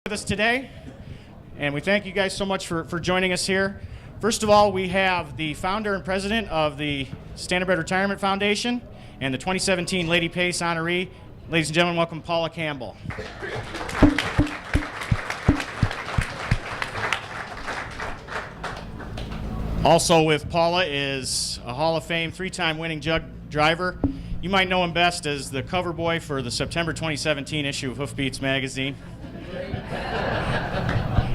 with us today, and we thank you guys so much for joining us here. First of all, we have the founder and president of the Standardbred Retirement Foundation and the 2017 Lady Pace honoree. Ladies and gentlemen, welcome Paula Campbell. Also with Paula is a Hall of Fame three-time winning jug driver. You might know him best as the cover boy for the September 2017 issue of Hoofbeats magazine.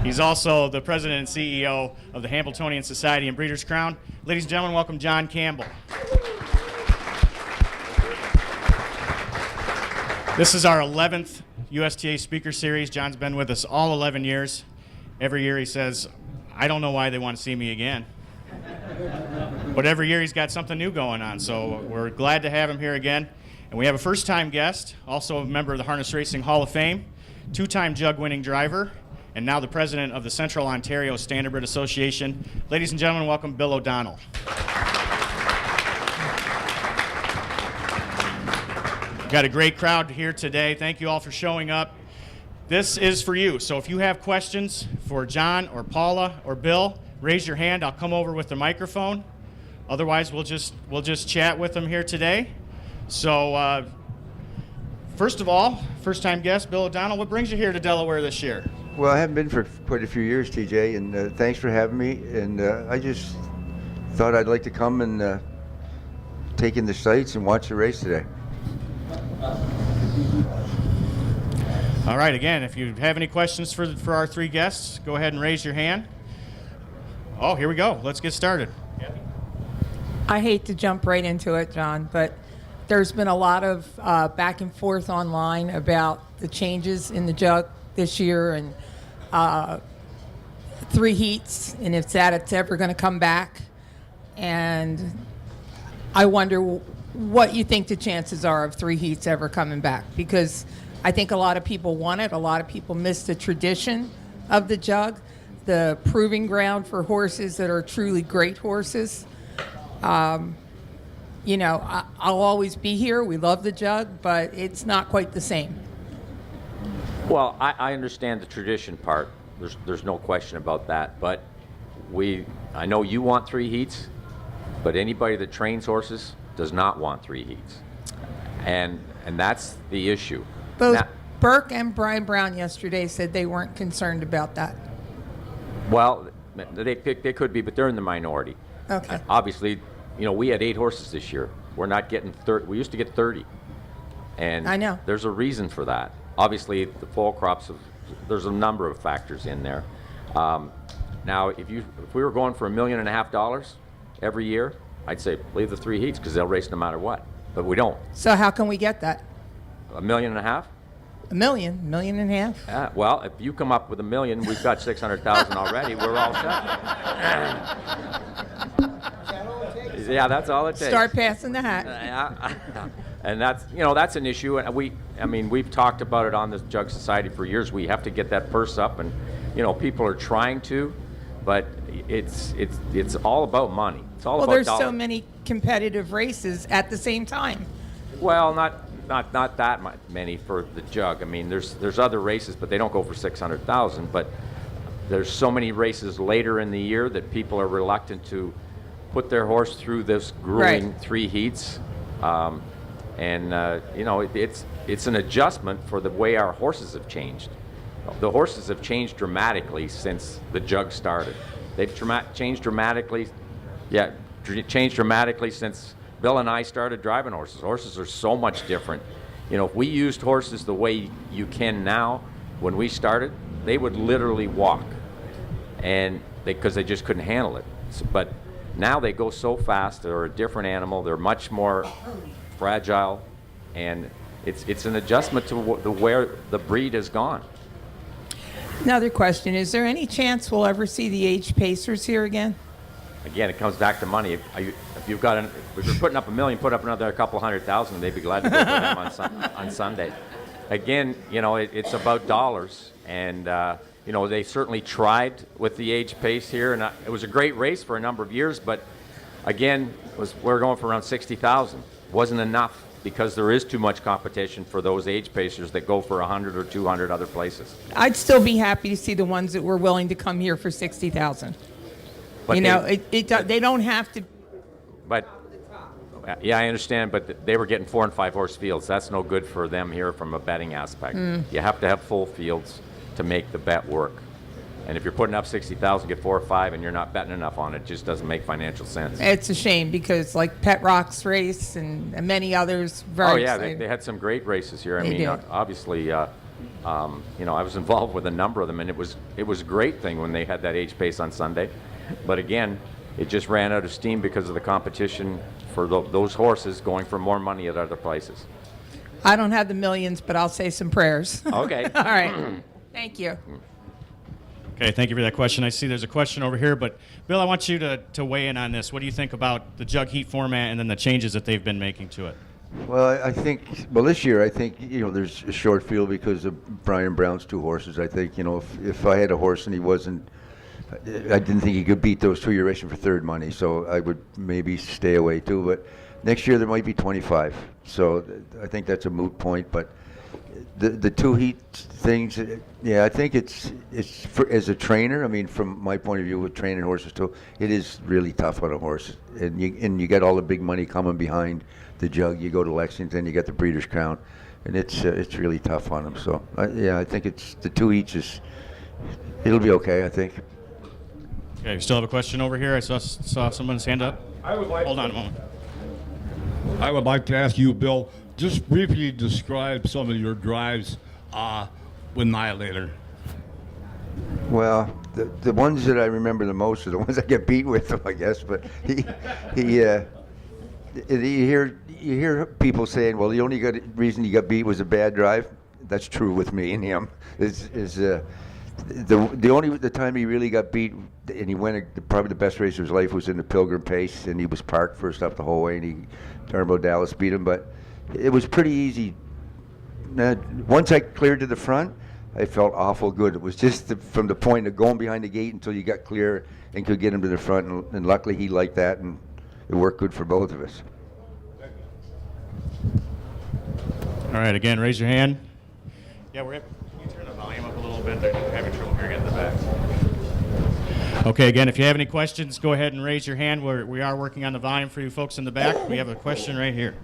He's also the president and CEO of the Hambletonian Society and Breeders' Crown. Ladies and gentlemen, welcome John Campbell. This is our 11th USTA Speaker Series. John's been with us all 11 years. Every year he says, I don't know why they want to see me again. But every year he's got something new going on, so we're glad to have him here again. And we have a first-time guest, also a member of the Harness Racing Hall of Fame, two-time jug-winning driver, and now the president of the Central Ontario Standardbred Association. Ladies and gentlemen, welcome Bill O'Donnell. Got a great crowd here today. Thank you all for showing up. This is for you, so if you have questions for John or Paula or Bill, raise your hand. I'll come over with the microphone. Otherwise, we'll just chat with them here today. So, first of all, first-time guest Bill O'Donnell. What brings you here to Delaware this year? Well, I haven't been for quite a few years, TJ, and thanks for having me. And I just thought I'd like to come and take in the sights and watch the race today. All right. Again, if you have any questions for our three guests, go ahead and raise your hand. Oh, here we go. Let's get started. I hate to jump right into it, John, but there's been a lot of back and forth online about the changes in the jug this year and 3 heats, and if it's ever going to come back. And I wonder what you think the chances are of 3 heats ever coming back, because I think a lot of people want it. A lot of people miss the tradition of the jug, the proving ground for horses that are truly great horses. You know, I'll always be here. We love the jug, but it's not quite the same. Well, I understand the tradition part. There's no question about that. But I know you want 3 heats, but anybody that trains horses does not want 3 heats. And that's the issue. Both Burke and Brian Brown yesterday said they weren't concerned about that. Well, they could be, but they're in the minority. Okay. Obviously, you know, we had 8 horses this year. We're not getting 30. We used to get 30. And I know. There's a reason for that. Obviously, the fall crops, there's a number of factors in there. Now, if we were going for $1.5 million every year, I'd say leave the 3 heats because they'll race no matter what. But we don't. So how can we get that? $1.5 million? $1 million and a half? Well, if you come up with $1 million, we've got 600,000 already. We're all set. Yeah, that's all it takes. Start passing the hat. And that's an issue. And we've talked about it on the Jug Society for years. We have to get that purse up, and people are trying to, but it's all about money. It's all about there's dollars. So many competitive races at the same time. Well, not that many for the jug. I mean, there's other races, but they don't go for 600,000. But there's so many races later in the year that people are reluctant to put their horse through this grueling 3 heats. It's an adjustment for the way our horses have changed. The horses have changed dramatically since the jug started. They've changed dramatically. Yeah, changed dramatically since Bill and I started driving horses. Horses are so much different. If we used horses the way you can now, when we started, they would literally walk, and because they just couldn't handle it. But now they go so fast. They're a different animal. They're much more fragile, and it's an adjustment to where the breed has gone. Another question: is there any chance we'll ever see the age pacers here again? Again, it comes back to money. If you're putting up $1 million, put up another couple 100,000, they'd be glad to go for them on Sunday. Again, it's about dollars, and they certainly tried with the age pace here, and it was a great race for a number of years. But again, we're going for around 60,000. Wasn't enough because there is too much competition for those age pacers that go for 100 or 200 other places. I'd still be happy to see the ones that were willing to come here for 60,000. But You know, they don't have to. But yeah, I understand, but they were getting 4 and 5 horse fields. That's no good for them here from a betting aspect. You have to have full fields to make the bet work. And if you're putting up 60,000, get 4 or 5, and you're not betting enough on it, it just doesn't make financial sense. It's a shame because like Pet Rock's race and many others. Very Oh yeah, exciting. they had some great races here. I They mean, did. obviously, I was involved with a number of them, and it was a great thing when they had that age pace on Sunday. But again, it just ran out of steam because of the competition for those horses going for more money at other places. I don't have the millions, but I'll say some prayers. Okay. All right. Thank you. Okay, thank you for that question. I see there's a question over here, but Bill, I want you to weigh in on this. What do you think about the jug heat format and then the changes that they've been making to it? Well, I think, this year, I think, there's a short field because of Brian Brown's 2 horses. I think, if I had a horse and he wasn't, I didn't think he could beat those 2 you're racing for third money, so I would maybe stay away too. But next year there might be 25, so I think that's a moot point. But the 2 heat things, I think it's as a trainer. I mean, from my point of view, with training horses too, it is really tough on a horse, and you get all the big money coming behind the jug. You go to Lexington, you get the Breeders' Crown, and it's really tough on them. So I think it's the 2 heats it'll be okay, I think. Okay, we still have a question over here. I saw someone's hand up. Hold on a moment. I would like to ask you, Bill, just briefly describe some of your drives with Annihilator. Well, the ones that I remember the most are the ones I get beat with him, I guess. But you hear people saying, well, the only good reason he got beat was a bad drive. That's true with me and him. The time he really got beat, and he won probably the best race of his life, was in the Pilgrim Pace, and he was parked first up the whole way, and Turbo Dallas beat him. But it was pretty easy. Once I cleared to the front, I felt awful good. It was just from the point of going behind the gate until you got clear and could get him to the front, and luckily he liked that, and it worked good for both of us. All right, again, raise your hand. Yeah, can you turn the volume up a little bit? They're having trouble hearing in the back. Okay, again, if you have any questions, go ahead and raise your hand. We are working on the volume for you folks in the back. We have a question right here.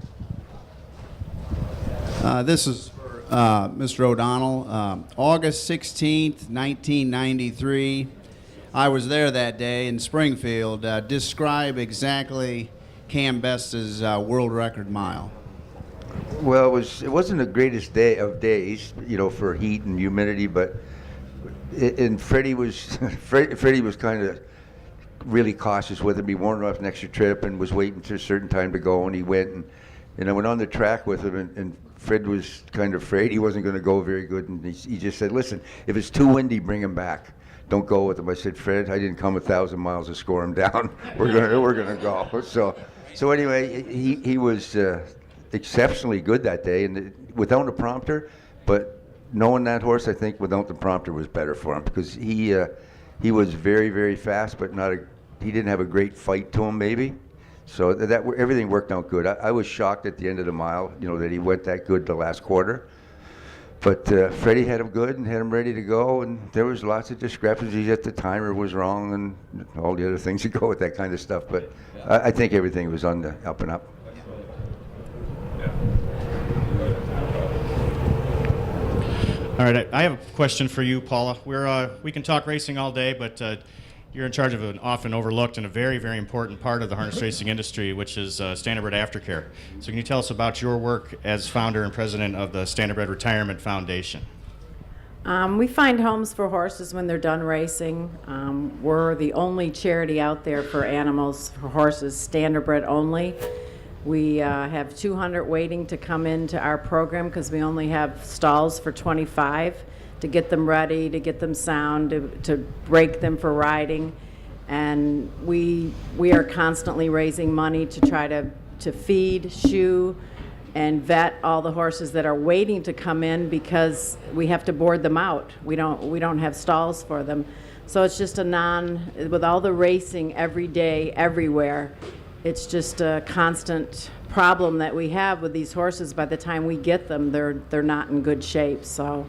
This is for Mr. O'Donnell. August 16th, 1993. I was there that day in Springfield. Describe exactly Campbell's world record mile. Well, it wasn't the greatest day of days, for heat and humidity, but Freddie was kind of really cautious with him. He warned him off an extra trip and was waiting to a certain time to go, and he went, and I went on the track with him, and Fred was kind of afraid he wasn't going to go very good, and he just said, listen, if it's too windy, bring him back. Don't go with him. I said, Fred, I didn't come 1,000 miles to score him down. We're gonna go. So anyway, he was exceptionally good that day, and without a prompter, but knowing that horse, I think without the prompter was better for him, because he was very, very fast, but he didn't have a great fight to him maybe. So that everything worked out good. I was shocked at the end of the mile, that he went that good the last quarter. But Freddie had him good and had him ready to go, and there was lots of discrepancies. At the timer was wrong, and all the other things that go with that kind of stuff. But I think everything was on the up and up. All right, I have a question for you, Paula. We can talk racing all day, but you're in charge of an often overlooked and a very, very important part of the harness racing industry, which is Standardbred Aftercare. So can you tell us about your work as founder and president of the Standardbred Retirement Foundation? We find homes for horses when they're done racing. We're the only charity out there for animals, for horses, Standardbred only. We have 200 waiting to come into our program because we only have stalls for 25 to get them ready, to get them sound, to break them for riding. And we are constantly raising money to try to feed, shoe, and vet all the horses that are waiting to come in because we have to board them out. We don't have stalls for them. So it's just with all the racing every day, everywhere, it's just a constant problem that we have with these horses. By the time we get them, they're not in good shape. So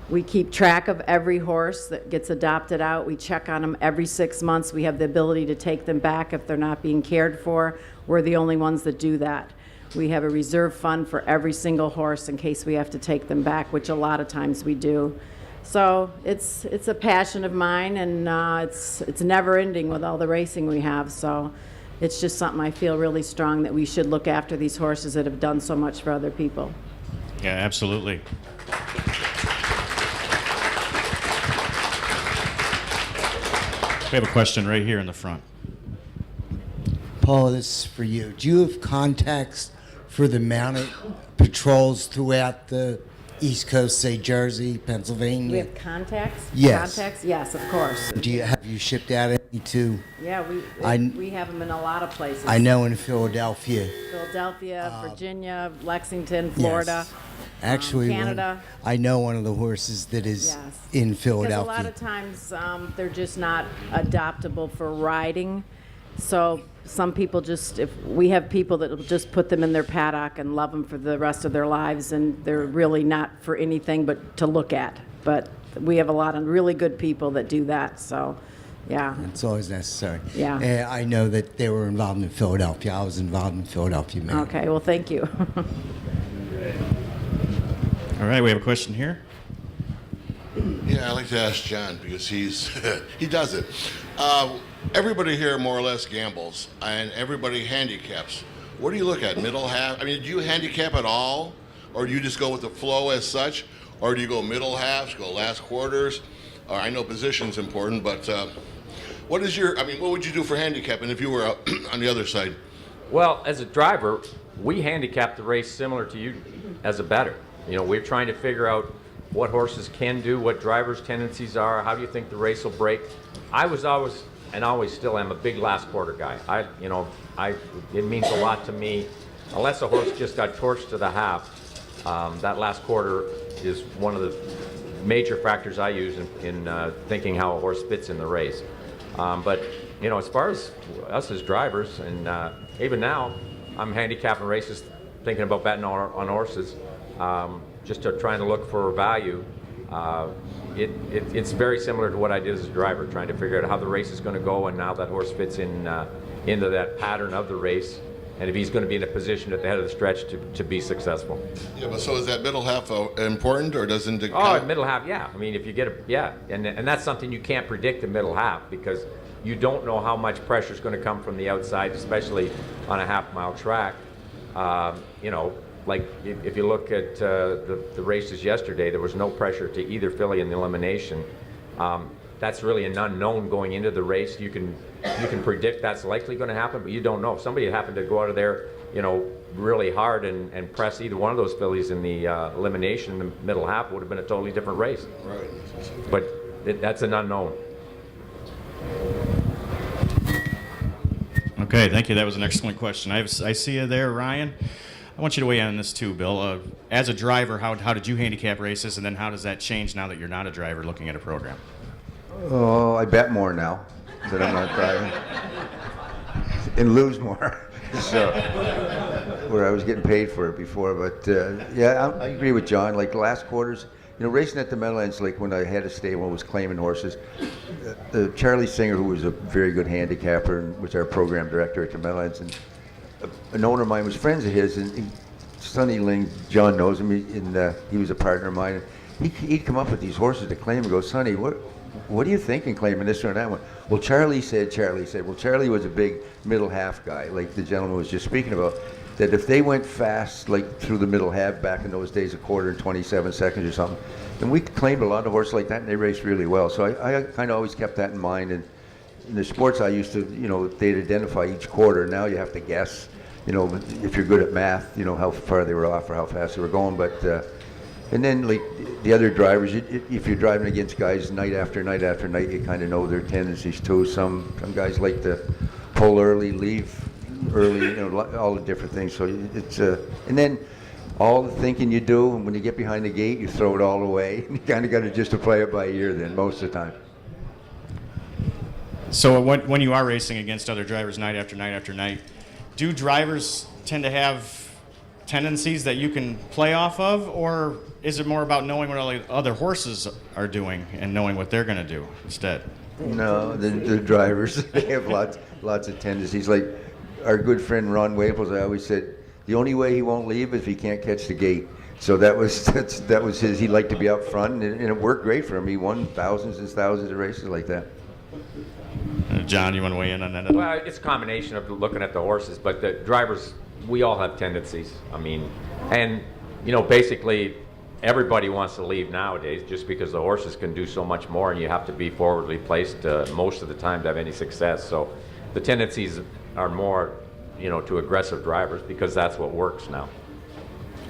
we keep track of every horse that gets adopted out. We check on them every 6 months. We have the ability to take them back if they're not being cared for. We're the only ones that do that. We have a reserve fund for every single horse in case we have to take them back, which a lot of times we do. So it's a passion of mine, and it's never ending with all the racing we have. So it's just something I feel really strong that we should look after these horses that have done so much for other people. Yeah, absolutely. We have a question right here in the front. Paula, this is for you. Do you have contacts for the mounted patrols throughout the East Coast, say Jersey, Pennsylvania? We have contacts? Yes. Contacts? Yes, of course. Have you shipped out any to? Yeah, I- we have them in a lot of places. I know in Philadelphia. Philadelphia, Virginia, Lexington, Florida. Yes. Actually, Canada. I know one of the horses that is Yes. in Because Philadelphia. a lot of times they're just not adoptable for riding. So some people if we have people that will just put them in their paddock and love them for the rest of their lives, and they're really not for anything but to look at. But we have a lot of really good people that do that. So, yeah. It's always necessary. Yeah. I know that they were involved in Philadelphia. I was involved in Philadelphia, man. Okay. Well, thank you. All right, we have a question here. Yeah, I'd like to ask John because he does it. Everybody here more or less gambles, and everybody handicaps. What do you look at? Middle half? I mean, do you handicap at all, or do you just go with the flow as such, or do you go middle halves, go last quarters? Or I know position's important, but what would you do for handicapping if you were on the other side? Well, as a driver, we handicap the race similar to you as a bettor. You know, we're trying to figure out what horses can do, what drivers' tendencies are, how do you think the race will break. I was always, and always still am, a big last quarter guy. It means a lot to me. Unless a horse just got torched to the half, that last quarter is one of the major factors I use in thinking how a horse fits in the race. But, you know, as far as us as drivers, and even now, I'm handicapping races, thinking about betting on horses. Just trying to look for value. It's very similar to what I did as a driver, trying to figure out how the race is going to go and how that horse fits into that pattern of the race, and if he's going to be in a position at the head of the stretch to be successful. Yeah, but so is that middle half important, or doesn't it? Oh, middle half, yeah. I mean, if you get and that's something you can't predict the middle half because you don't know how much pressure is going to come from the outside, especially on a half-mile track. You know. Like if you look at the races yesterday, there was no pressure to either filly in the elimination. That's really an unknown going into the race. You can predict that's likely going to happen, but you don't know. If somebody happened to go out of there, you know, really hard and press either one of those fillies in the elimination in the middle half, it would have been a totally different race. Right. But that's an unknown. Okay, thank you. That was an excellent question. I see you there, Ryan. I want you to weigh in on this too, Bill. As a driver, how did you handicap races, and then how does that change now that you're not a driver looking at a program? Oh, I bet more now that I'm not driving, and lose more. So, where I was getting paid for it before, but yeah, I agree with John. Like the last quarters, you know, racing at the Meadowlands, like when I had a stable and was claiming horses, Charlie Singer, who was a very good handicapper and was our program director at the Meadowlands, and an owner of mine was friends of his, and Sonny Ling, John knows him, and he was a partner of mine. He'd come up with these horses to claim and go, Sonny, what do you think in claiming this or that one? Well, Charlie said. Well, Charlie was a big middle half guy, like the gentleman was just speaking about, that if they went fast, like through the middle half back in those days, a quarter and 27 seconds or something, then we claimed a lot of horses like that, and they raced really well. So I kind of always kept that in mind. And in the sports I used to, you know, they'd identify each quarter. Now you have to guess, you know, if you're good at math, you know, how far they were off or how fast they were going. But and then like the other drivers, if you're driving against guys night after night after night, you kind of know their tendencies too. Some guys like to pull early, leave early, you know, all the different things. So it's and then all the thinking you do, and when you get behind the gate, you throw it all away. You kind of got to just to play it by ear then most of the time. So when you are racing against other drivers night after night after night, do drivers tend to have tendencies that you can play off of, or is it more about knowing what all the other horses are doing and knowing what they're going to do instead? No, the drivers, they have lots of tendencies. Like our good friend Ron Waples, I always said, the only way he won't leave is if he can't catch the gate. So that was his. He liked to be up front, and it worked great for him. He won thousands and thousands of races like that. John, you want to weigh in on that? Well, it's a combination of looking at the horses, but the drivers, we all have tendencies. I mean, and basically everybody wants to leave nowadays just because the horses can do so much more, and you have to be forwardly placed most of the time to have any success. So the tendencies are more, to aggressive drivers because that's what works now.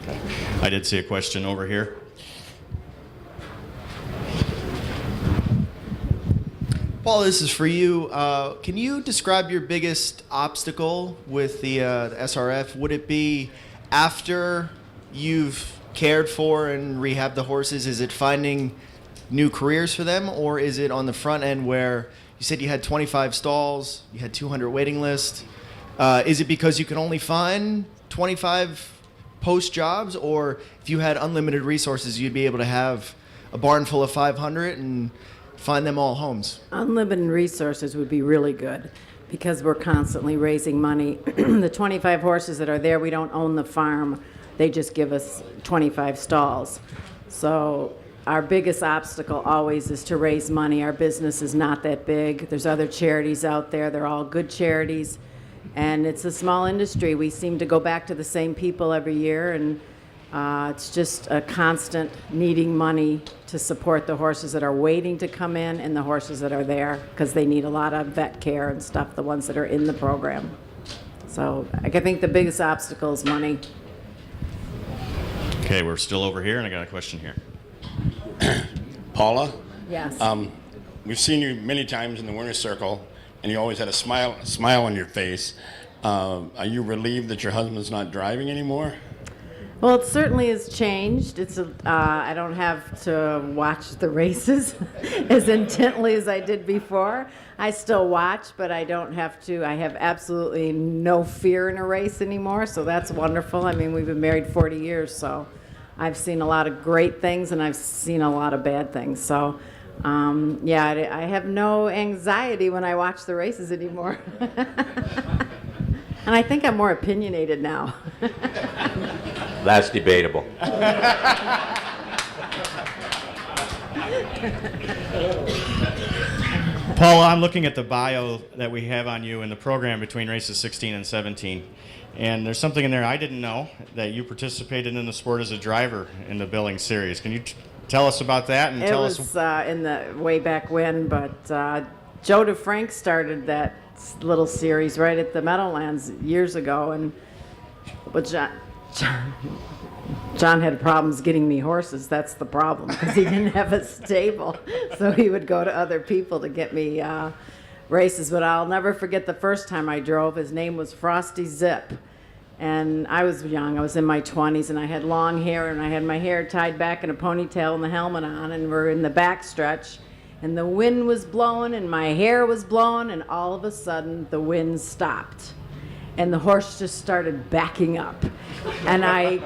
Okay. I did see a question over here. Paul, this is for you. Can you describe your biggest obstacle with the SRF? Would it be after you've cared for and rehabbed the horses? Is it finding new careers for them, or is it on the front end where you said you had 25 stalls, you had 200 waiting list? Is it because you can only find 25 post jobs, or if you had unlimited resources, you'd be able to have a barn full of 500 and find them all homes? Unlimited resources would be really good because we're constantly raising money. The 25 horses that are there, we don't own the farm. They just give us 25 stalls. So our biggest obstacle always is to raise money. Our business is not that big. There's other charities out there. They're all good charities. And it's a small industry. We seem to go back to the same people every year, and it's just a constant needing money to support the horses that are waiting to come in and the horses that are there because they need a lot of vet care and stuff, the ones that are in the program. So I think the biggest obstacle is money. Okay, we're still over here, and I got a question here. Paula? Yes. We've seen you many times in the winner's circle, and you always had a smile on your face. Are you relieved that your husband's not driving anymore? Well, it certainly has changed. I don't have to watch the races as intently as I did before. I still watch, but I don't have to. I have absolutely no fear in a race anymore, so that's wonderful. I mean, we've been married 40 years, so I've seen a lot of great things and I've seen a lot of bad things. So, I have no anxiety when I watch the races anymore. And I think I'm more opinionated now. That's debatable. Paula, I'm looking at the bio that we have on you in the program between races 16 and 17. And there's something in there I didn't know, that you participated in the sport as a driver in the Billings Series. Can you tell us about that? And tell us. It was in the way back when, but Joe DeFrank started that little series right at the Meadowlands years ago, and John had problems getting me horses. That's the problem, because he didn't have a stable, so he would go to other people to get me races. But I'll never forget the first time I drove. His name was Frosty Zip, and I was young. I was in my 20s, and I had long hair, and I had my hair tied back in a ponytail and the helmet on, and we're in the back stretch. And the wind was blowing, and my hair was blowing, and all of a sudden, the wind stopped. And the horse just started backing up. And I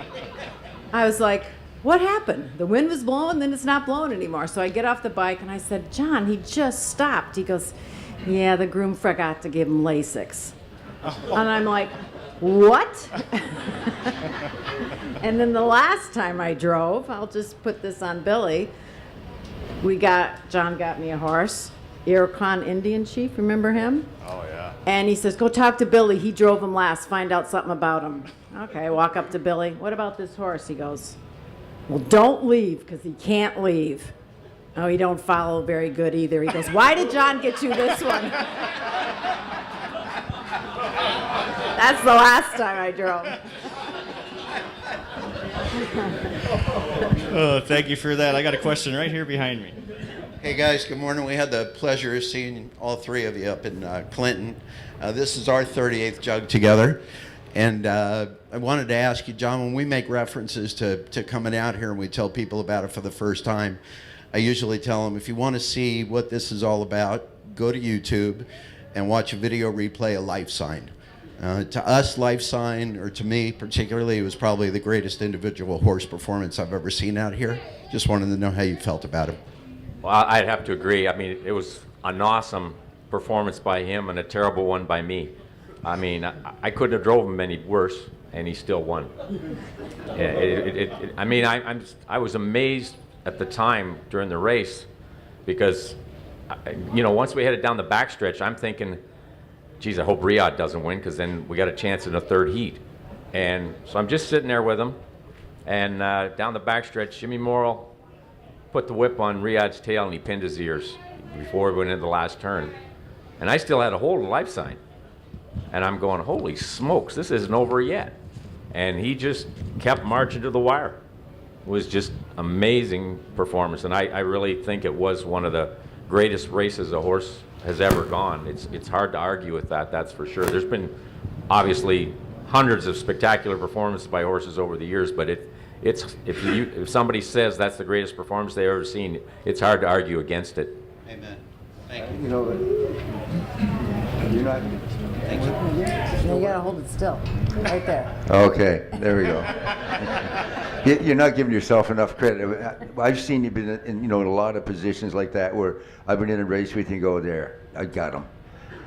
was like, what happened? The wind was blowing, then it's not blowing anymore. So I get off the bike, and I said, John, he just stopped. He goes, yeah, the groom forgot to give him Lasix. And I'm like, what? And then the last time I drove, I'll just put this on Billy, John got me a horse, Iroquois Indian Chief, remember him? Oh, yeah. And he says, go talk to Billy, he drove him last, find out something about him. Okay, I walk up to Billy, what about this horse? He goes, well, don't leave, because he can't leave. Oh, he don't follow very good either. He goes, why did John get you this one? That's the last time I drove. Oh, thank you for that. I got a question right here behind me. Hey guys, good morning. We had the pleasure of seeing all three of you up in Clinton. This is our 38th jug together. And I wanted to ask you, John, when we make references to coming out here and we tell people about it for the first time, I usually tell them, if you want to see what this is all about, go to YouTube and watch a video replay of Life Sign. To us, Life Sign, or to me particularly, it was probably the greatest individual horse performance I've ever seen out here. Just wanted to know how you felt about him. Well, I'd have to agree. I mean, it was an awesome performance by him and a terrible one by me. I mean, I couldn't have drove him any worse, and he still won. I mean, I was amazed at the time during the race because, you know, once we headed down the backstretch, I'm thinking, geez, I hope Riyadh doesn't win because then we got a chance in the third heat. And so I'm just sitting there with him, and down the backstretch, Jimmy Morrill put the whip on Riyadh's tail and he pinned his ears before we went into the last turn. And I still had a hold of Life Sign. And I'm going, holy smokes, this isn't over yet. And he just kept marching to the wire. It was just amazing performance. And I really think it was one of the greatest races a horse has ever gone. It's hard to argue with that, that's for sure. There's been obviously hundreds of spectacular performances by horses over the years, but if somebody says that's the greatest performance they've ever seen, it's hard to argue against it. Amen. Thank you. You know, you're not. No, you gotta hold it still, right there. Okay, there we go. You're not giving yourself enough credit. I've seen you been in a lot of positions like that where I've been in a race with you and go, there, I got them.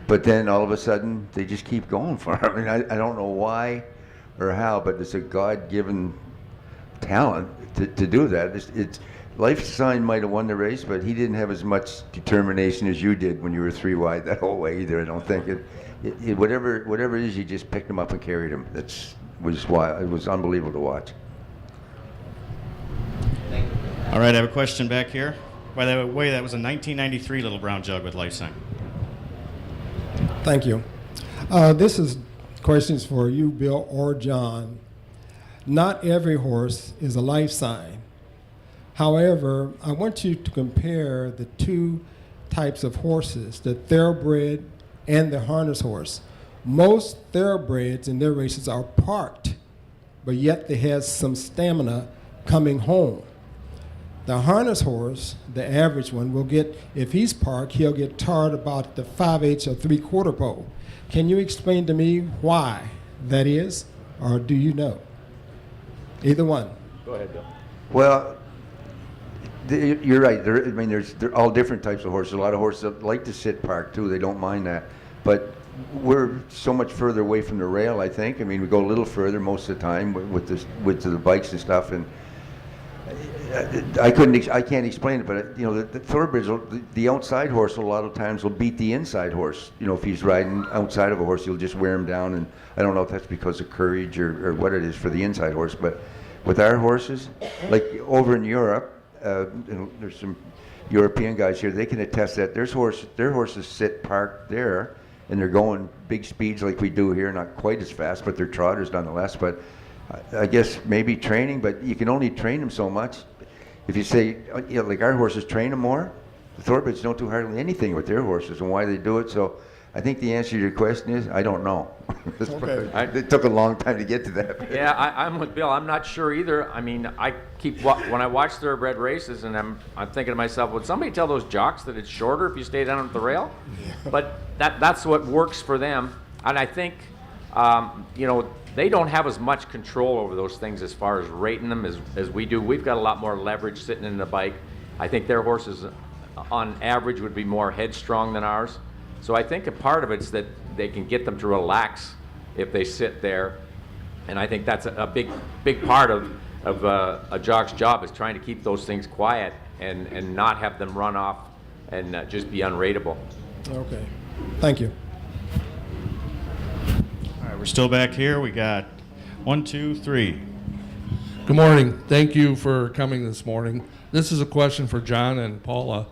But then all of a sudden, they just keep going for him. I mean, I don't know why or how, but it's a God-given talent to do that. Life Sign might have won the race, but he didn't have as much determination as you did when you were 3 wide that whole way either. I don't think whatever it is, you just picked him up and carried him. Was wild. It was unbelievable to watch. All right, I have a question back here. By the way, that was a 1993 Little Brown Jug with Life Sign. Thank you. This is questions for you, Bill or John. Not every horse is a Life Sign. However, I want you to compare the two types of horses, the thoroughbred and the harness horse. Most thoroughbreds in their races are parked, but yet they have some stamina coming home. The harness horse, the average one, will get, if he's parked, he'll get tarred about the 5/8 or 3/4 pole. Can you explain to me why that is, or do you know? Either one. Go ahead, Bill. Well, you're right. They're all different types of horses. A lot of horses that like to sit parked too. They don't mind that. But we're so much further away from the rail, I think. I mean, we go a little further most of the time with the bikes and stuff. And I can't explain it, but the thoroughbreds, the outside horse a lot of times will beat the inside horse. You know, if he's riding outside of a horse, you'll just wear him down. And I don't know if that's because of courage or what it is for the inside horse. But with our horses, like over in Europe, there's some European guys here. They can attest that their horses sit parked there, and they're going big speeds like we do here. Not quite as fast, but they're trotters nonetheless. But I guess maybe training, but you can only train them so much. If you say, like our horses train them more, the thoroughbreds don't do hardly anything with their horses, and why they do it. So I think the answer to your question is, I don't know. Okay. It took a long time to get to that. Yeah, I'm with Bill. I'm not sure either. I mean, when I watch thoroughbred races, and I'm thinking to myself, would somebody tell those jocks that it's shorter if you stay down at the rail? Yeah. But that's what works for them, and I think they don't have as much control over those things as far as rating them as we do. We've got a lot more leverage sitting in the bike. I think their horses, on average, would be more headstrong than ours. So I think a part of it's that they can get them to relax if they sit there, and I think that's a big part of a jock's job, is trying to keep those things quiet and not have them run off and just be unrateable. Okay. Thank you. All right, we're still back here. We got 1, 2, 3. Good morning. Thank you for coming this morning. This is a question for John and Paula.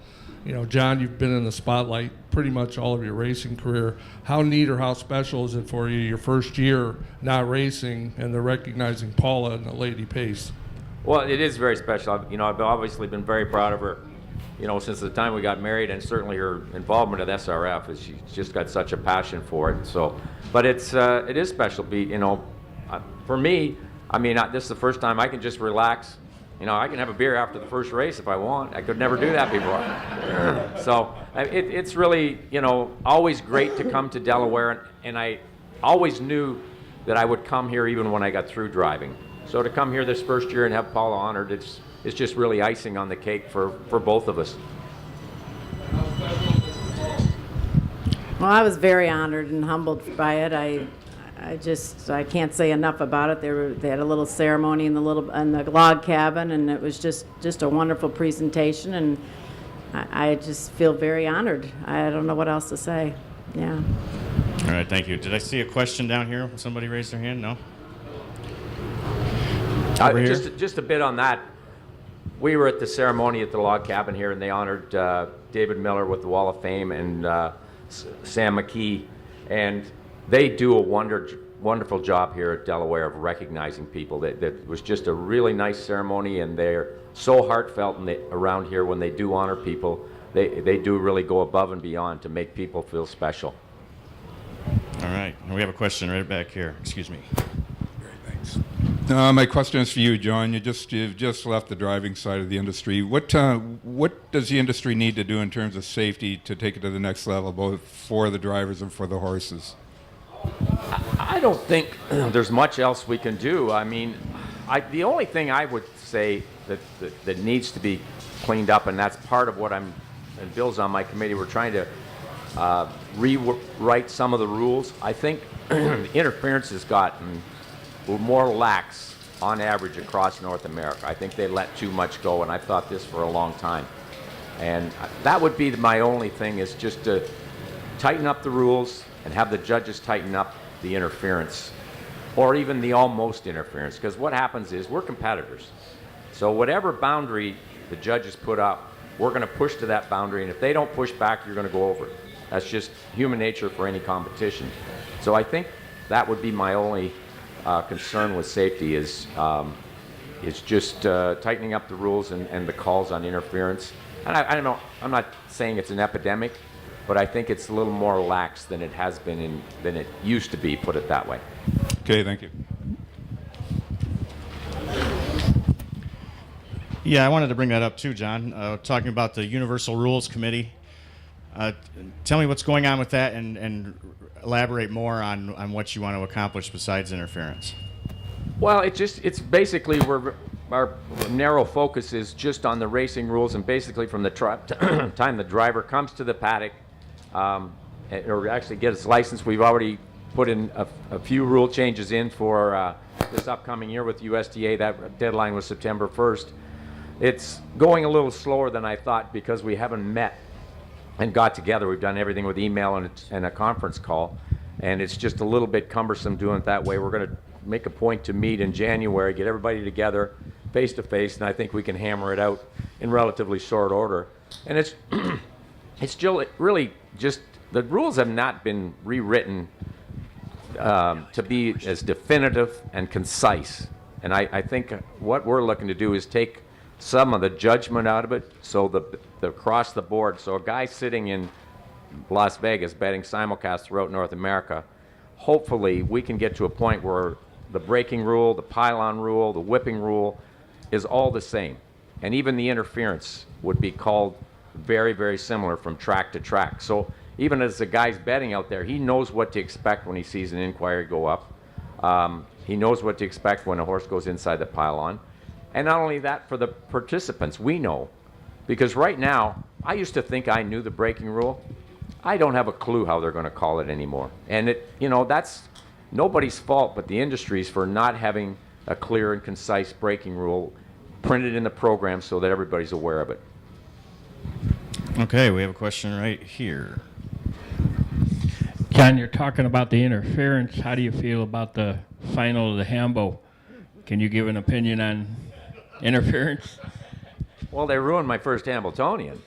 John, you've been in the spotlight pretty much all of your racing career. How neat or how special is it for you, your first year not racing, and they're recognizing Paula and the Lady Pace? Well, it is very special. I've obviously been very proud of her, since the time we got married, and certainly her involvement at SRF. She's just got such a passion for it. So, but it is special. For me, this is the first time I can just relax. I can have a beer after the first race if I want. I could never do that before. So it's really, always great to come to Delaware, and I always knew that I would come here even when I got through driving. So to come here this first year and have Paula honored, it's just really icing on the cake for both of us. Well, I was very honored and humbled by it. I can't say enough about it. They had a little ceremony in the log cabin, and it was just a wonderful presentation, and I just feel very honored. I don't know what else to say. Yeah. All right, thank you. Did I see a question down here? Somebody raised their hand? No? Over here? Just a bit on that. We were at the ceremony at the log cabin here, and they honored David Miller with the Wall of Fame and Sam McKee, and they do a wonderful job here at Delaware of recognizing people. That was just a really nice ceremony, and they're so heartfelt around here when they do honor people. They do really go above and beyond to make people feel special. All right, and we have a question right back here. Excuse me. My question is for you, John. You've just left the driving side of the industry. What does the industry need to do in terms of safety to take it to the next level, both for the drivers and for the horses? I don't think there's much else we can do. I mean, the only thing I would say that needs to be cleaned up, and that's part of what and Bill's on my committee, we're trying to rewrite some of the rules. I think interference has gotten more lax on average across North America. I think they let too much go, and I've thought this for a long time. And that would be my only thing, is just to tighten up the rules and have the judges tighten up the interference, or even the almost interference, because what happens is we're competitors. So whatever boundary the judges put up, we're going to push to that boundary, and if they don't push back, you're going to go over it. That's just human nature for any competition. So I think that would be my only concern with safety, is just tightening up the rules and the calls on interference. And I don't know, I'm not saying it's an epidemic, but I think it's a little more lax than it has been than it used to be, put it that way. Okay, thank you. Yeah, I wanted to bring that up too, John. Talking about the Universal Rules Committee. Tell me what's going on with that, and elaborate more on what you want to accomplish besides interference. Well, it's basically our narrow focus is just on the racing rules, and basically from the time the driver comes to the paddock, or actually gets his license, we've already put in a few rule changes in for this upcoming year with USDA. That deadline was September 1st. It's going a little slower than I thought because we haven't met and got together. We've done everything with email and a conference call, and it's just a little bit cumbersome doing it that way. We're going to make a point to meet in January, get everybody together face to face, and I think we can hammer it out in relatively short order. And it's still really just, the rules have not been rewritten to be as definitive and concise. And I think what we're looking to do is take some of the judgment out of it, so the across the board. So a guy sitting in Las Vegas betting simulcast throughout North America, hopefully we can get to a point where the braking rule, the pylon rule, the whipping rule is all the same. And even the interference would be called very, very similar from track to track. So even as the guy's betting out there, he knows what to expect when he sees an inquiry go up. He knows what to expect when a horse goes inside the pylon. And not only that, for the participants, we know. Because right now, I used to think I knew the braking rule. I don't have a clue how they're going to call it anymore. And that's nobody's fault but the industry's for not having a clear and concise braking rule printed in the program so that everybody's aware of it. Okay, we have a question right here. John, you're talking about the interference. How do you feel about the final of the Hambo? Can you give an opinion on interference? Well, they ruined my first Hambletonian.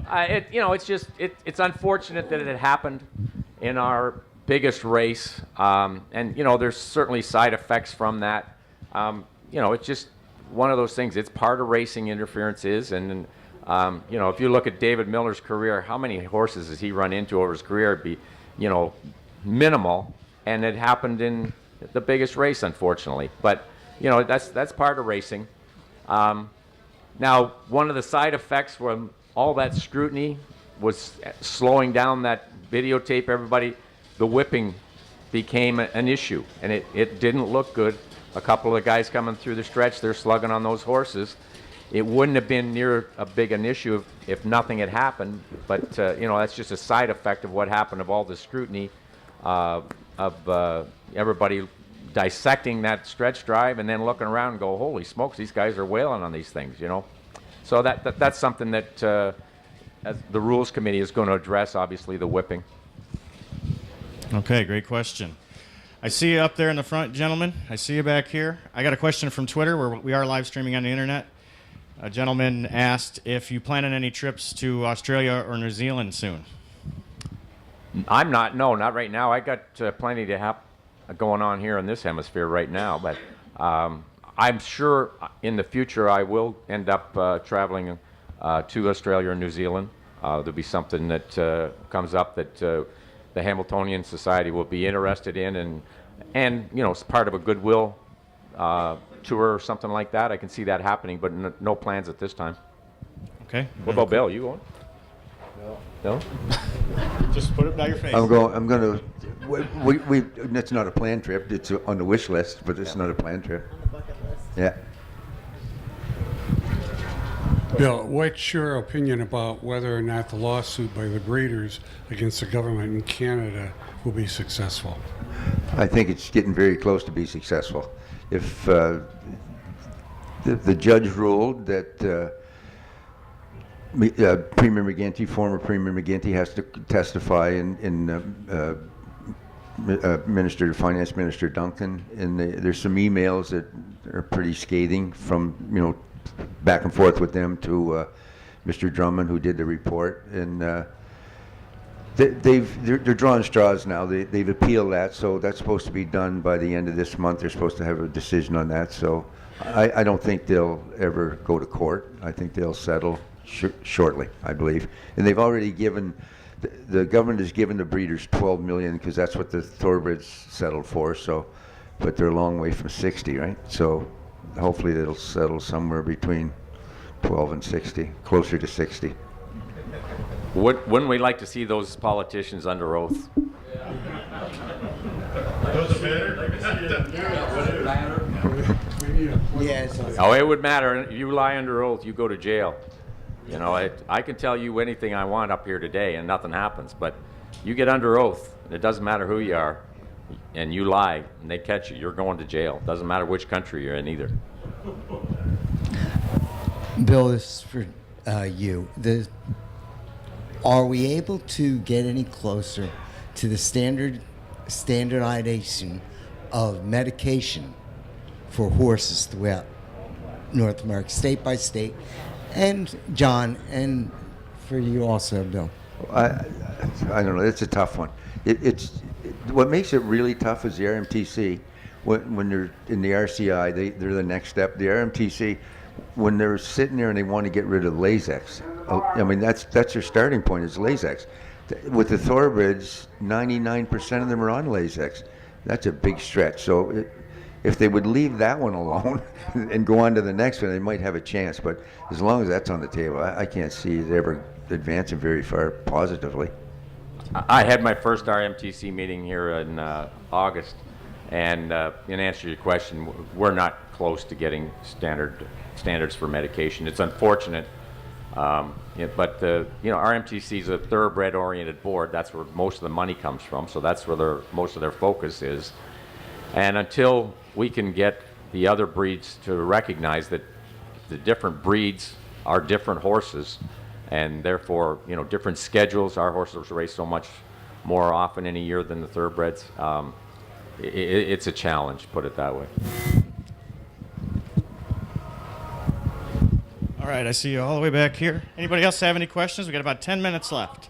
It's unfortunate that it had happened in our biggest race, and there's certainly side effects from that. It's just one of those things. It's part of racing, interference is, and if you look at David Miller's career, how many horses has he run into over his career? It'd be, minimal, and it happened in the biggest race, unfortunately. But that's part of racing. Now, one of the side effects from all that scrutiny was slowing down that videotape. Everybody, the whipping became an issue, and it didn't look good. A couple of the guys coming through the stretch, they're slugging on those horses. It wouldn't have been near a big an issue if nothing had happened, but that's just a side effect of what happened, of all the scrutiny of everybody dissecting that stretch drive and then looking around and go, holy smokes, these guys are wailing on these things, So that's something that as the Rules Committee is going to address, obviously, the whipping. Okay, great question. I see you up there in the front, gentlemen. I see you back here. I got a question from Twitter, where we are live streaming on the internet. A gentleman asked if you plan on any trips to Australia or New Zealand soon. I'm not. No, not right now. I got plenty to have going on here in this hemisphere right now. But I'm sure in the future I will end up traveling to Australia or New Zealand. There'll be something that comes up that the Hamiltonian Society will be interested in, and it's part of a goodwill tour or something like that. I can see that happening, but no plans at this time. Okay. What about Bill? You going? No. Just put it by your face. I'm going to. We That's not a planned trip. It's on the wish list, but it's not a planned trip. On the bucket list. Yeah. Bill, what's your opinion about whether or not the lawsuit by the breeders against the government in Canada will be successful? I think it's getting very close to be successful. If the judge ruled that Premier McGuinty, former Premier McGuinty, has to testify in Finance Minister Duncan, and there's some emails that are pretty scathing from back and forth with them to Mr. Drummond, who did the report, and they're drawing straws now. They've appealed that, so that's supposed to be done by the end of this month. They're supposed to have a decision on that. So I don't think they'll ever go to court. I think they'll settle shortly, I believe. And they've already given, the government has given the breeders $12 million, because that's what the thoroughbreds settled for. So, but they're a long way from 60, right? So hopefully they'll settle somewhere between 12 and 60, closer to 60. Wouldn't we like to see those politicians under oath? Yes. Oh, it would matter. You lie under oath, you go to jail. I can tell you anything I want up here today and nothing happens, but you get under oath, and it doesn't matter who you are, and you lie, and they catch you, you're going to jail. Doesn't matter which country you're in either. Bill, this is for you. Are we able to get any closer to the standardization of medication for horses throughout North America, state by state? And John, and for you also, Bill. I don't know. It's a tough one. What makes it really tough is the RMTC. When they're in the RCI, they're the next step. The RMTC, when they're sitting there and they want to get rid of Lasix, I mean that's their starting point is Lasix. With the thoroughbreds, 99% of them are on Lasix. That's a big stretch. So if they would leave that one alone and go on to the next one, they might have a chance. But as long as that's on the table, I can't see it ever advancing very far positively. I had my first RMTC meeting here in August, and in answer to your question, we're not close to getting standards for medication. It's unfortunate, but RMTC is a thoroughbred-oriented board. That's where most of the money comes from, so that's where most of their focus is. And until we can get the other breeds to recognize that the different breeds are different horses, and therefore, different schedules. Our horses race so much more often in a year than the thoroughbreds. It's a challenge, put it that way. All right, I see you all the way back here. Anybody else have any questions? We got about 10 minutes left.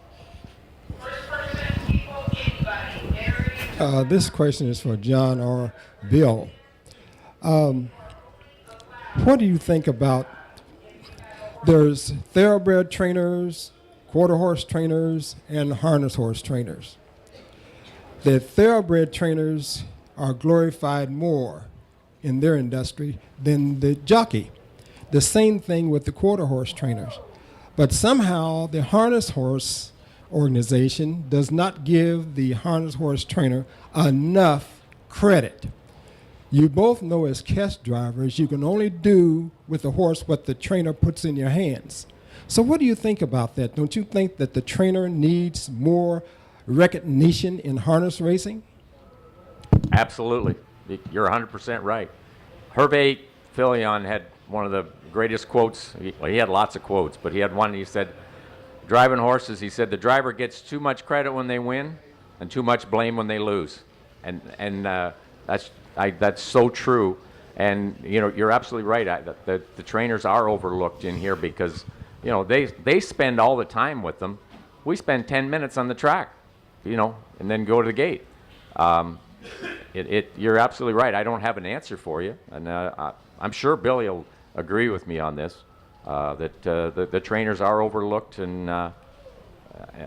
This question is for John or Bill. What do you think about, there's thoroughbred trainers, quarter horse trainers, and harness horse trainers. The thoroughbred trainers are glorified more in their industry than the jockey. The same thing with the quarter horse trainers. But somehow the harness horse organization does not give the harness horse trainer enough credit. You both know as test drivers, you can only do with the horse what the trainer puts in your hands. So what do you think about that? Don't you think that the trainer needs more recognition in harness racing? Absolutely. You're 100% right. Hervé Filion had one of the greatest quotes. He had lots of quotes, but he had one. He said, driving horses, he said, the driver gets too much credit when they win and too much blame when they lose. And that's so true. And, you know, you're absolutely right. The trainers are overlooked in here because, you know, they spend all the time with them. We spend 10 minutes on the track, you know, and then go to the gate. You're absolutely right. I don't have an answer for you. And I'm sure Billy will agree with me on this, that the trainers are overlooked, and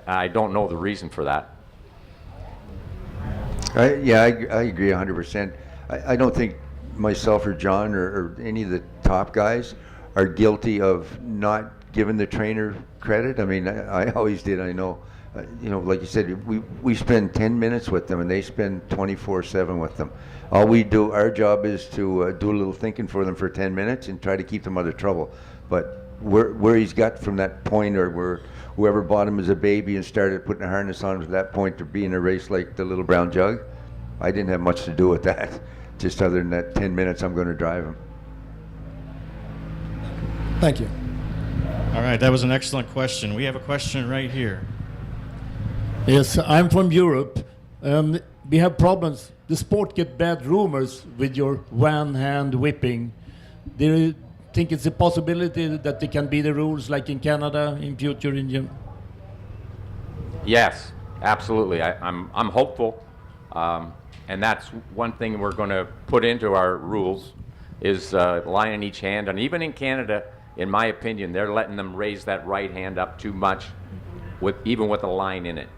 I don't know the reason for that. I agree 100%. I don't think myself or John or any of the top guys are guilty of not giving the trainer credit. I mean, I always did. I know, you know, like you said, we spend 10 minutes with them and they spend 24/7 with them. All we do, our job is to do a little thinking for them for 10 minutes and try to keep them out of trouble. But where he's got from that point, or where whoever bought him as a baby and started putting a harness on him to that point to be in a race like the Little Brown Jug, I didn't have much to do with that. Just other than that 10 minutes I'm going to drive him. Thank you. All right, that was an excellent question. We have a question right here. Yes, I'm from Europe, and we have problems. The sport get bad rumors with your one-hand whipping. Do you think it's a possibility that there can be the rules like in Canada in future? Yes, absolutely. I'm hopeful, and that's one thing we're going to put into our rules is line in each hand. And even in Canada, in my opinion, they're letting them raise that right hand up too much, even with a line in it.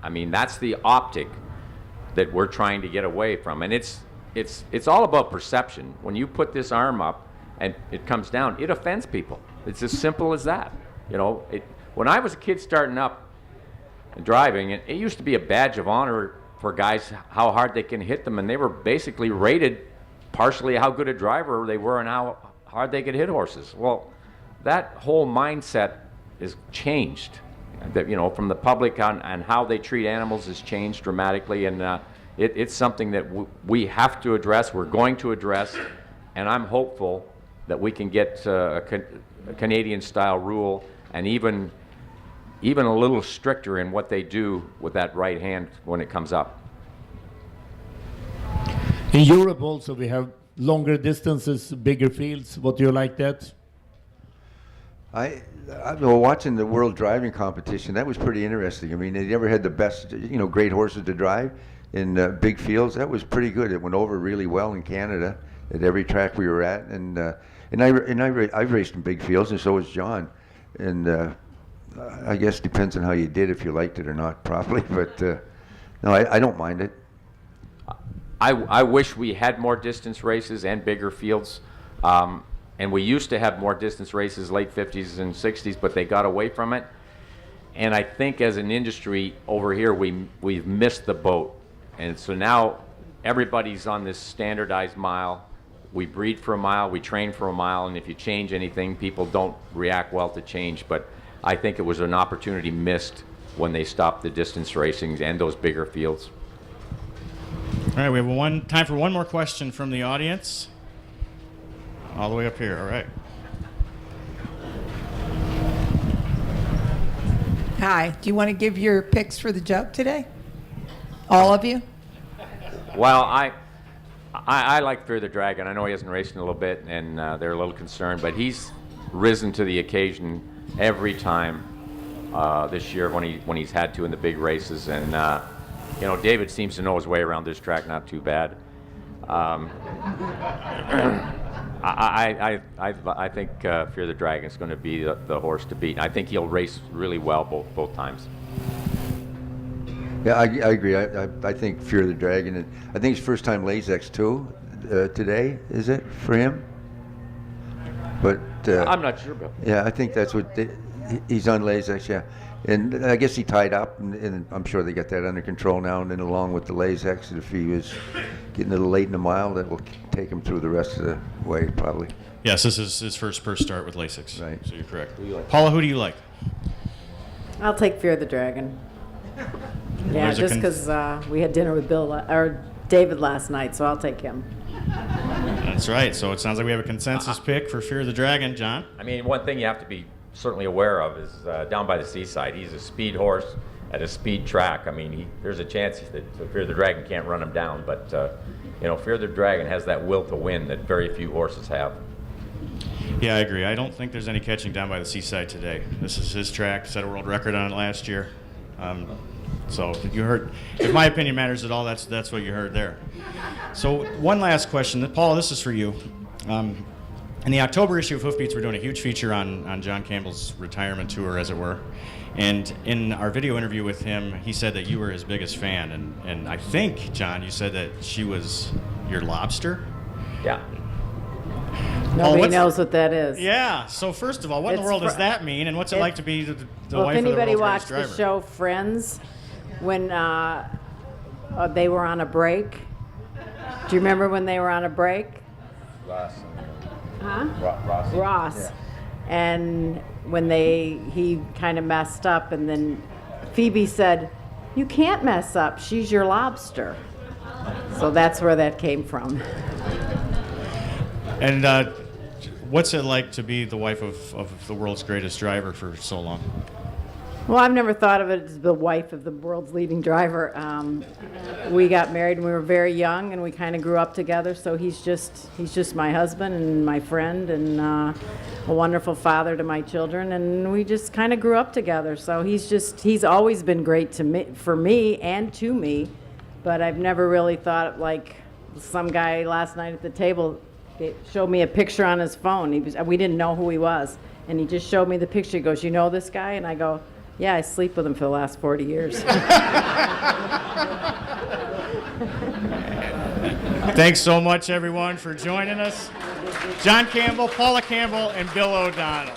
I mean, that's the optic that we're trying to get away from, and it's all about perception. When you put this arm up and it comes down, it offends people. It's as simple as that. You know, when I was a kid starting up and driving, it used to be a badge of honor for guys how hard they can hit them, and they were basically rated partially how good a driver they were and how hard they could hit horses. Well, that whole mindset is changed. That, you know, from the public on how they treat animals has changed dramatically, and it's something that we have to address. We're going to address, and I'm hopeful that we can get a Canadian-style rule, and even a little stricter in what they do with that right hand when it comes up. In Europe also we have longer distances, bigger fields. What do you like that? Watching the World Driving Competition, that was pretty interesting. I mean, they never had the best, you know, great horses to drive in big fields. That was pretty good. It went over really well in Canada at every track we were at, and I've raced in big fields, and so has John. And I guess it depends on how you did, if you liked it or not properly. But no, I don't mind it. I wish we had more distance races and bigger fields. And we used to have more distance races late 50s and 60s, but they got away from it. And I think as an industry over here, we've missed the boat. And so now everybody's on this standardized mile. We breed for a mile, we train for a mile, and if you change anything, people don't react well to change. But I think it was an opportunity missed when they stopped the distance racing and those bigger fields. All right, we have time for one more question from the audience. All the way up here, all right. Hi, do you want to give your picks for the jug today? All of you? Well, I like Fear the Dragon. I know he hasn't raced in a little bit, and they're a little concerned, but he's risen to the occasion every time this year when he's had to in the big races. And you know, David seems to know his way around this track not too bad. I think Fear the Dragon is going to be the horse to beat. I think he'll race really well both times. Yeah, I agree. I think Fear the Dragon, and I think it's first time Lasix too today. Is it for him? But I'm not sure about that. Yeah, I think that's what he's on Lasix. Yeah, And I guess he tied up, and I'm sure they got that under control now. And then along with the Lasix, if he was getting a little late in the mile, that will take him through the rest of the way, probably. Yes, this is his first start with Lasix. Right. So you're correct. Paula, who do you like? I'll take Fear the Dragon. Yeah, There's a just because we had dinner with or David last night, so I'll take him. That's right. So it sounds like we have a consensus pick for Fear the Dragon. John? I mean, one thing you have to be certainly aware of is down by the seaside, he's a speed horse at a speed track. I mean, there's a chance that Fear the Dragon can't run him down, but Fear the Dragon has that will to win that very few horses have. Yeah, I agree. I don't think there's any catching down by the seaside today. This is his track. Set a world record on it last year. So you heard, if my opinion matters at all, that's what you heard there. So one last question. Paula, this is for you. In the October issue of Hoofbeats, we're doing a huge feature on John Campbell's retirement tour, as it were. And in our video interview with him, he said that you were his biggest fan. And I think, John, you said that she was your lobster? Yeah. Nobody knows what that is. Yeah. So first of all, what in the world does that mean? And what's it like to be the Well, wife if of the anybody world's watched greatest the driver? show Friends, when they were on a break, do you remember when they were on a break? Ross. Huh? Ross. Ross. Yeah. And when he kind of messed up, and then Phoebe said, "You can't mess up. She's your lobster." So that's where that came from. And what's it like to be the wife of the world's greatest driver for so long? Well, I've never thought of it as the wife of the world's leading driver. We got married when we were very young, and we kind of grew up together. So he's just my husband and my friend, and a wonderful father to my children, and we just kind of grew up together. So he's always been great to me, for me and to me, but I've never really thought like some guy last night at the table showed me a picture on his phone. We didn't know who he was, and he just showed me the picture. He goes, "You know this guy?" And I go, "Yeah, I sleep with him for the last 40 years." Thanks so much, everyone, for joining us. John Campbell, Paula Campbell, and Bill O'Donnell.